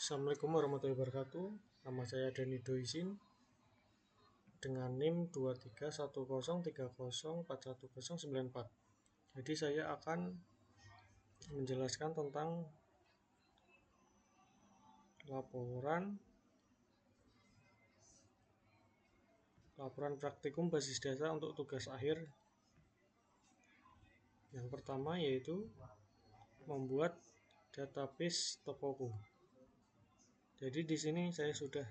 Assalamualaikum warahmatullahi wabarakatuh. Nama saya Dani Doisin dengan NIM 2310304104. Jadi saya akan menjelaskan tentang laporan praktikum basis data untuk tugas akhir. Yang pertama yaitu membuat database Tokoku. Jadi di sini saya sudah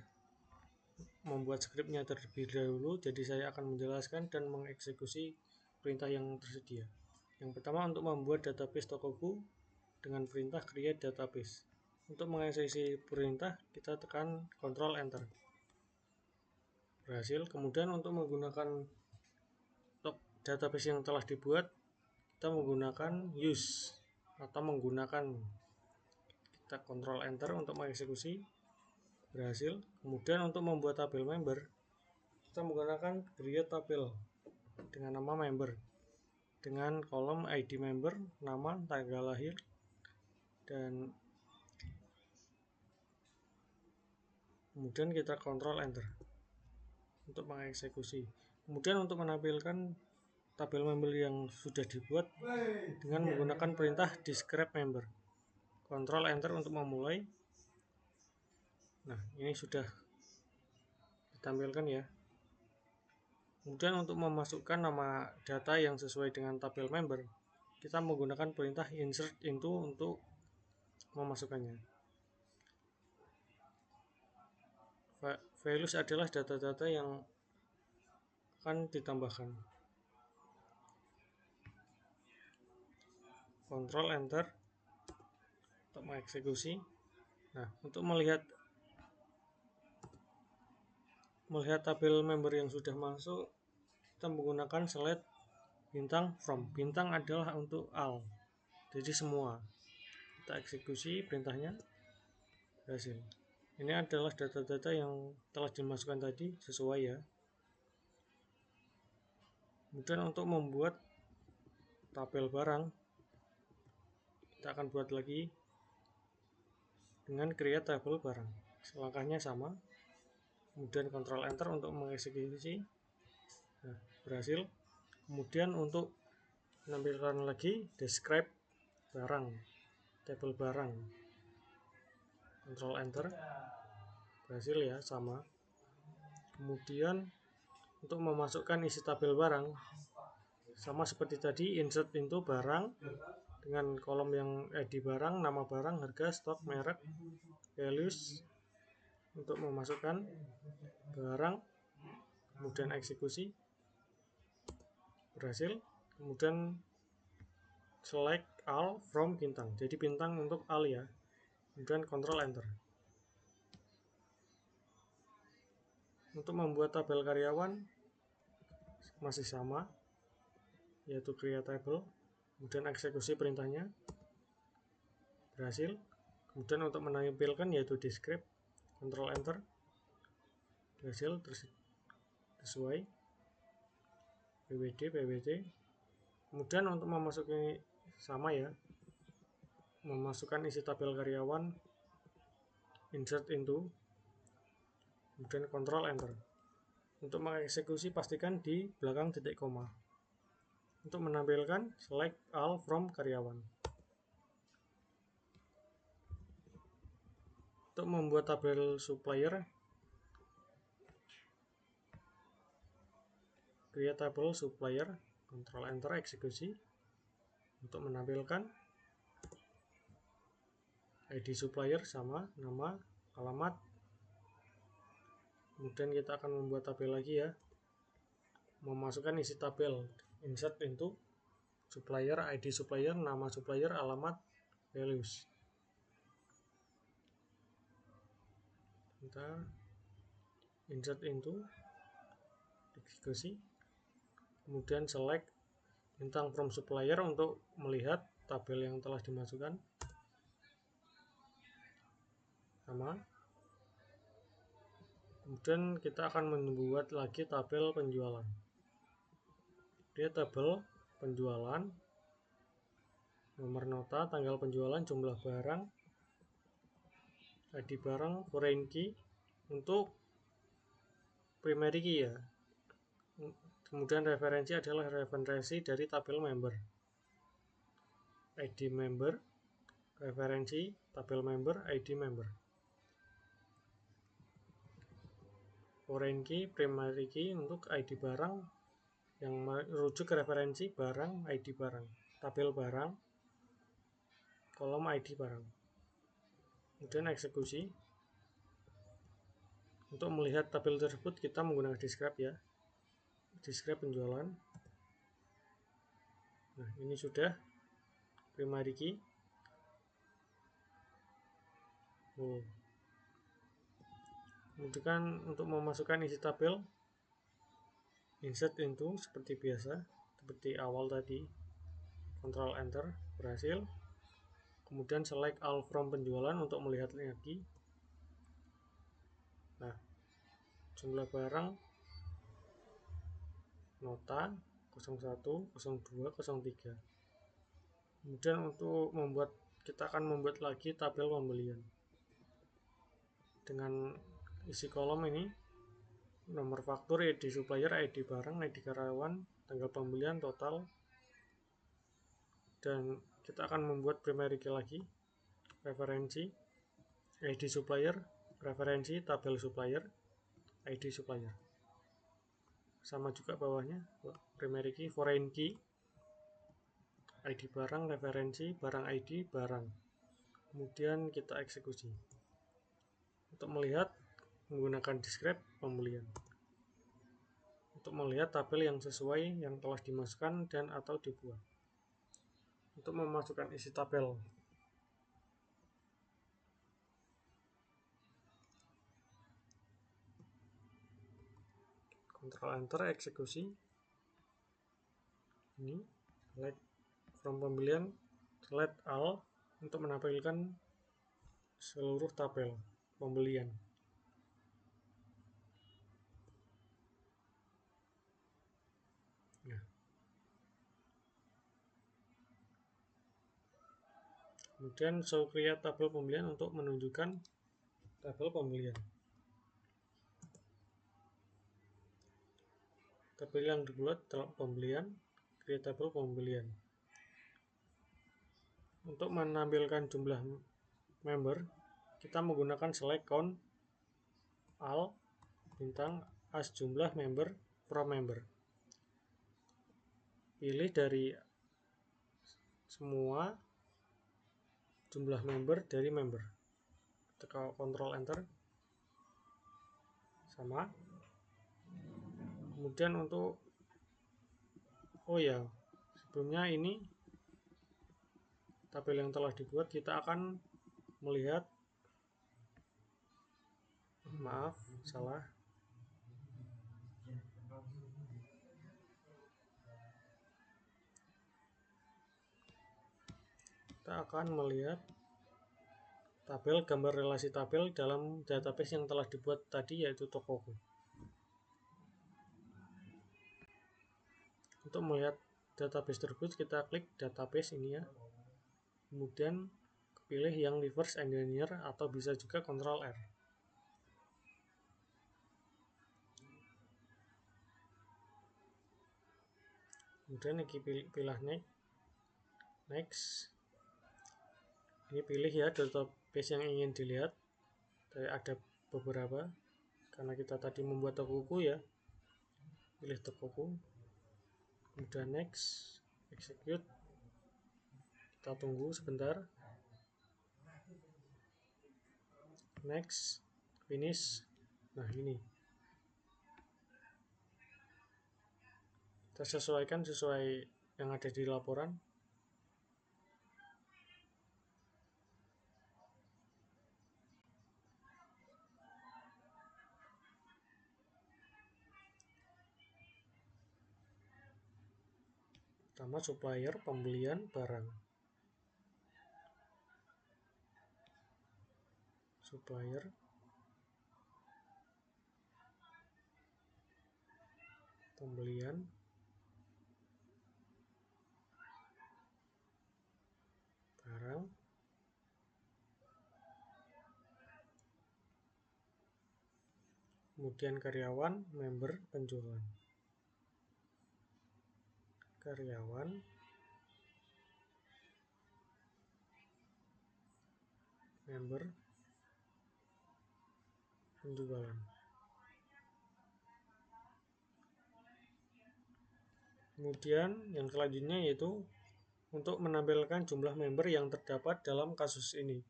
membuat skripnya terlebih dahulu, jadi saya akan menjelaskan dan mengeksekusi perintah yang tersedia. Yang pertama, untuk membuat database Tokoku dengan perintah create database. Untuk mengeksekusi perintah, kita tekan Ctrl Enter. Berhasil. Kemudian untuk menggunakan database yang telah dibuat, kita menggunakan use atau menggunakan, kita Ctrl Enter untuk mengeksekusi. Berhasil. Kemudian untuk membuat tabel member, kita menggunakan create tabel dengan nama member dengan kolom ID member, nama, tanggal lahir, dan kemudian kita Ctrl Enter untuk mengeksekusi. Kemudian untuk menampilkan tabel member yang sudah dibuat dengan menggunakan perintah describe member, Ctrl Enter untuk memulai. Nah, ini sudah ditampilkan ya. Kemudian untuk memasukkan nama data yang sesuai dengan tabel member, kita menggunakan perintah insert into untuk memasukkannya. Values adalah data-data yang akan ditambahkan. Ctrl Enter untuk mengeksekusi. Nah, untuk melihat tabel member yang sudah masuk, kita menggunakan select bintang from. Bintang adalah untuk all, jadi semua. Kita eksekusi perintahnya. Berhasil. Ini adalah data-data yang telah dimasukkan tadi, sesuai ya. Kemudian untuk membuat tabel barang, kita akan buat lagi dengan create tabel barang. Langkahnya sama. Kemudian Ctrl Enter untuk mengeksekusi. Nah, berhasil. Kemudian untuk menampilkan lagi describe barang, tabel barang, Ctrl Enter. Berhasil ya, sama. Kemudian untuk memasukkan isi tabel barang, sama seperti tadi, insert into barang dengan kolom yang ID barang, nama barang, harga, stok, merek, values, untuk memasukkan barang. Kemudian eksekusi. Berhasil. Kemudian select all from bintang, jadi bintang untuk all ya. Kemudian Ctrl Enter. Untuk membuat tabel karyawan masih sama, yaitu create table. Kemudian eksekusi perintahnya. Berhasil. Kemudian untuk menampilkan yaitu describe, Ctrl Enter. Berhasil, sesuai. PWT. Kemudian untuk memasuki, sama ya, memasukkan isi tabel karyawan, insert into, kemudian Ctrl Enter. Untuk mengeksekusi, pastikan di belakang titik koma. Untuk menampilkan select all from karyawan. Untuk membuat tabel supplier, create table supplier, Ctrl Enter, eksekusi. Untuk menampilkan ID supplier sama, nama, alamat. Kemudian kita akan membuat tabel lagi ya, memasukkan isi tabel, insert into supplier, ID supplier, nama supplier, alamat, values. Kita insert into, eksekusi. Kemudian select bintang from supplier untuk melihat tabel yang telah dimasukkan. Sama. Kemudian kita akan membuat lagi tabel penjualan. Dia tabel penjualan, nomor nota, tanggal penjualan, jumlah barang, ID barang, foreign key untuk primary key ya. Kemudian referensi adalah referensi dari tabel member. ID member, referensi, tabel member, ID member. Foreign key, primary key untuk ID barang yang merujuk ke referensi barang, ID barang, tabel barang, kolom ID barang. Kemudian eksekusi. Untuk melihat tabel tersebut kita menggunakan describe ya. Describe penjualan. Nah, ini sudah primary key. Kemudian untuk memasukkan isi tabel, insert into seperti biasa, seperti awal tadi, Ctrl Enter, berhasil. Kemudian select all from penjualan untuk melihat lagi. Nah, jumlah barang nota 01, 02, 03. Kemudian untuk kita akan membuat lagi tabel pembelian dengan isi kolom ini, nomor faktur, ID supplier, ID barang, ID karyawan, tanggal pembelian, total. Dan kita akan membuat primary key lagi, referensi, ID supplier, referensi, tabel supplier, ID supplier. Sama juga bawahnya, primary key, foreign key, ID barang, referensi, barang ID, barang. Kemudian kita eksekusi. Untuk melihat menggunakan describe pembelian. Untuk melihat tabel yang sesuai yang telah dimasukkan dan atau dibuat. Untuk memasukkan isi tabel. Ctrl Enter, eksekusi. Ini select from pembelian, select all untuk menampilkan seluruh tabel pembelian. Nah. Kemudian show create tabel pembelian untuk menunjukkan tabel pembelian. Tabel yang dibuat dalam pembelian, create tabel pembelian. Untuk menampilkan jumlah member, kita menggunakan select count all bintang as jumlah member from member. Pilih dari semua jumlah member dari member. Tekan Ctrl Enter. Sama. Kemudian untuk sebelumnya ini tabel yang telah dibuat, kita akan melihat, maaf, salah. Kita akan melihat tabel gambar relasi tabel dalam database yang telah dibuat tadi, yaitu Tokoku. Untuk melihat database tersebut, kita klik database ini ya. Kemudian pilih yang reverse engineer atau bisa juga Ctrl R. Kemudian ini pilih next. Ini pilih ya database yang ingin dilihat. Ada beberapa karena kita tadi membuat Tokoku ya. Pilih Tokoku. Kemudian next, execute. Kita tunggu sebentar. Next, finish. Nah, ini kita sesuaikan sesuai yang ada di laporan. Pertama, supplier, pembelian barang. Supplier, pembelian, barang, kemudian karyawan, member, penjualan. Karyawan, member, penjualan. Kemudian yang selanjutnya yaitu untuk menampilkan jumlah member yang terdapat dalam kasus ini.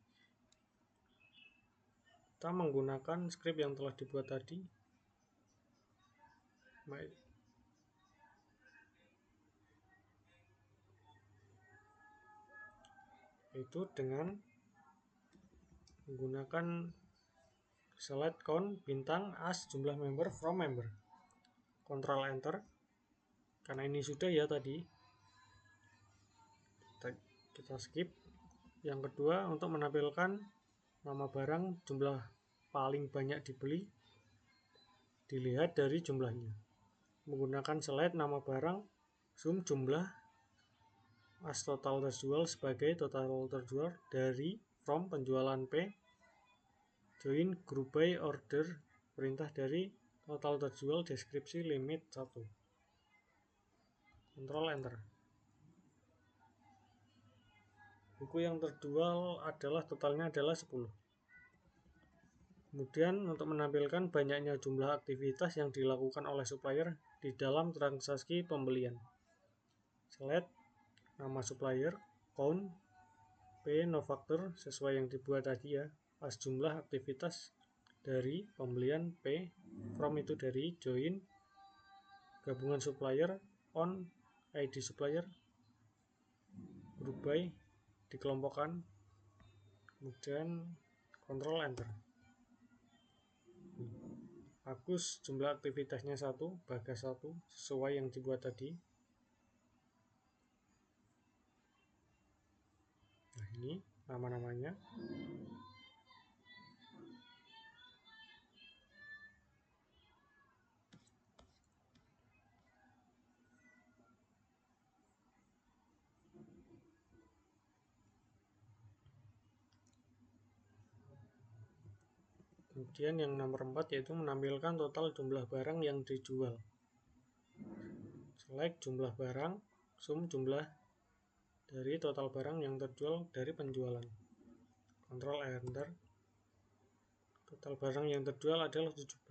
Kita menggunakan script yang telah dibuat tadi. Itu dengan menggunakan select count bintang as jumlah member from member. Ctrl Enter. Karena ini sudah ya tadi. Kita skip. Yang kedua, untuk menampilkan nama barang jumlah paling banyak dibeli, dilihat dari jumlahnya. Menggunakan select nama barang, zoom jumlah as total terjual sebagai total terjual dari from penjualan P, join group by order, perintah dari total terjual deskripsi limit 1. Ctrl Enter. Buku yang terjual adalah totalnya adalah 10. Kemudian untuk menampilkan banyaknya jumlah aktivitas yang dilakukan oleh supplier di dalam transaksi pembelian. Select nama supplier, count, P no factor sesuai yang dibuat tadi ya, as jumlah aktivitas dari pembelian P, from itu dari join, gabungan supplier, on, ID supplier, group by, dikelompokkan, kemudian Ctrl Enter. Bagus, jumlah aktivitasnya 1, bagas 1, sesuai yang dibuat tadi. Nah ini nama-namanya. Kemudian yang nomor 4 yaitu menampilkan total jumlah barang yang dijual. Select jumlah barang, zoom jumlah dari total barang yang terjual dari penjualan. Ctrl Enter. Total barang yang terjual adalah 17.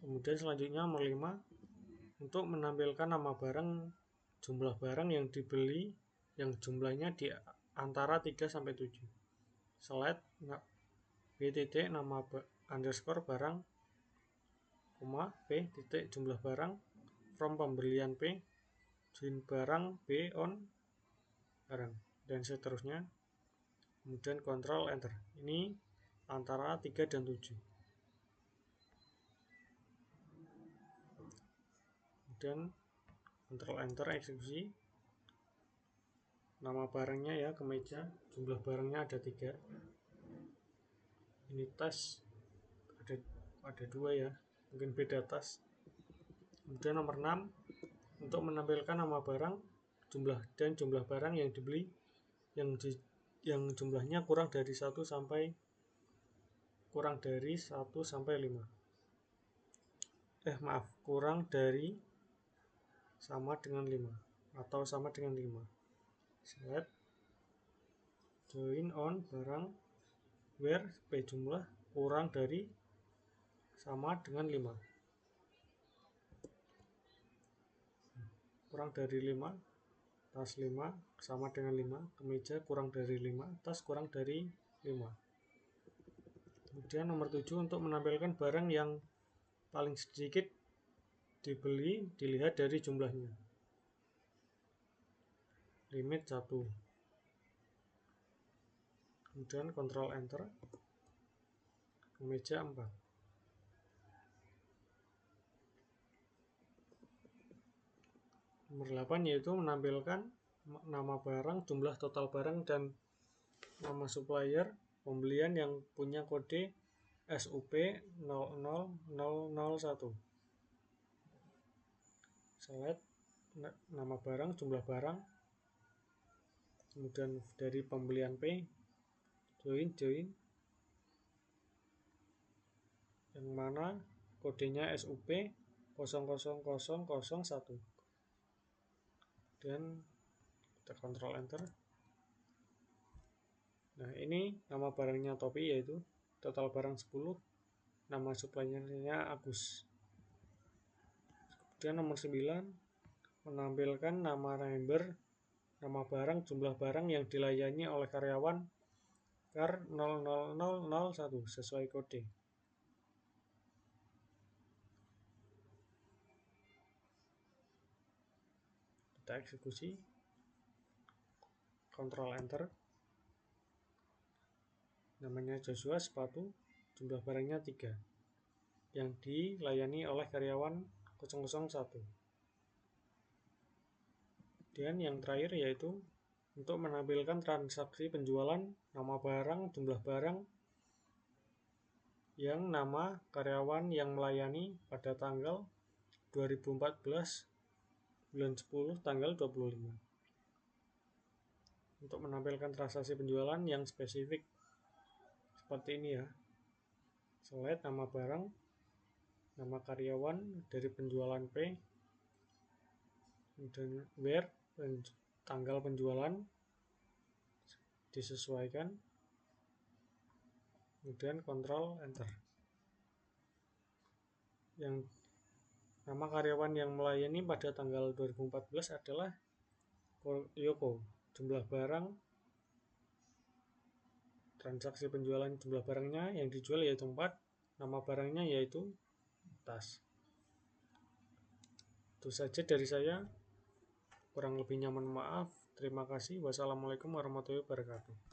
Kemudian selanjutnya nomor 5, untuk menampilkan nama barang, jumlah barang yang dibeli yang jumlahnya di antara 3 sampai 7. Select B titik nama underscore barang, P titik jumlah barang, from pembelian P, join barang B on barang, dan seterusnya. Kemudian Ctrl Enter. Ini antara 3 dan 7. Kemudian Ctrl Enter eksekusi. Nama barangnya ya kemeja, jumlah barangnya ada 3. Ini tas ada 2 ya, mungkin beda tas. Kemudian nomor 6, untuk menampilkan nama barang, jumlah barang yang dibeli yang jumlahnya kurang dari 1 sampai 5. Kurang dari sama dengan 5 atau sama dengan 5. Select join on barang where P jumlah kurang dari sama dengan 5. Kurang dari 5, tas 5 sama dengan 5, kemeja kurang dari 5, tas kurang dari 5. Kemudian nomor 7, untuk menampilkan barang yang paling sedikit dibeli dilihat dari jumlahnya. Limit 1. Kemudian Ctrl Enter. Kemeja 4. Nomor 8 yaitu menampilkan nama barang, jumlah total barang, dan nama supplier pembelian yang punya kode SUP 00001. Select nama barang, jumlah barang, kemudian dari pembelian P, join yang mana kodenya SUP 000001. Dan kita kontrol enter. Nah, ini nama barangnya topi, yaitu total barang 10, nama suppliernya Agus. Kemudian nomor 9 menampilkan nama member, nama barang, jumlah barang yang dilayani oleh karyawan KAR 00001 sesuai kode. Kita eksekusi, kontrol enter. Namanya Joshua, sepatu, jumlah barangnya 3 yang dilayani oleh karyawan 001. Dan yang terakhir yaitu untuk menampilkan transaksi penjualan, nama barang, jumlah barang, yang nama karyawan yang melayani pada tanggal 2014 bulan 10 tanggal 25. Untuk menampilkan transaksi penjualan yang spesifik seperti ini ya. Slide nama barang, nama karyawan dari penjualan P, dan where, tanggal penjualan disesuaikan, kemudian kontrol enter. Yang nama karyawan yang melayani pada tanggal 2014 adalah Yoko. Jumlah barang, transaksi penjualan, jumlah barangnya yang dijual yaitu 4, nama barangnya yaitu tas. Itu saja dari saya, kurang lebihnya mohon maaf. Terima kasih. Wassalamualaikum warahmatullahi wabarakatuh.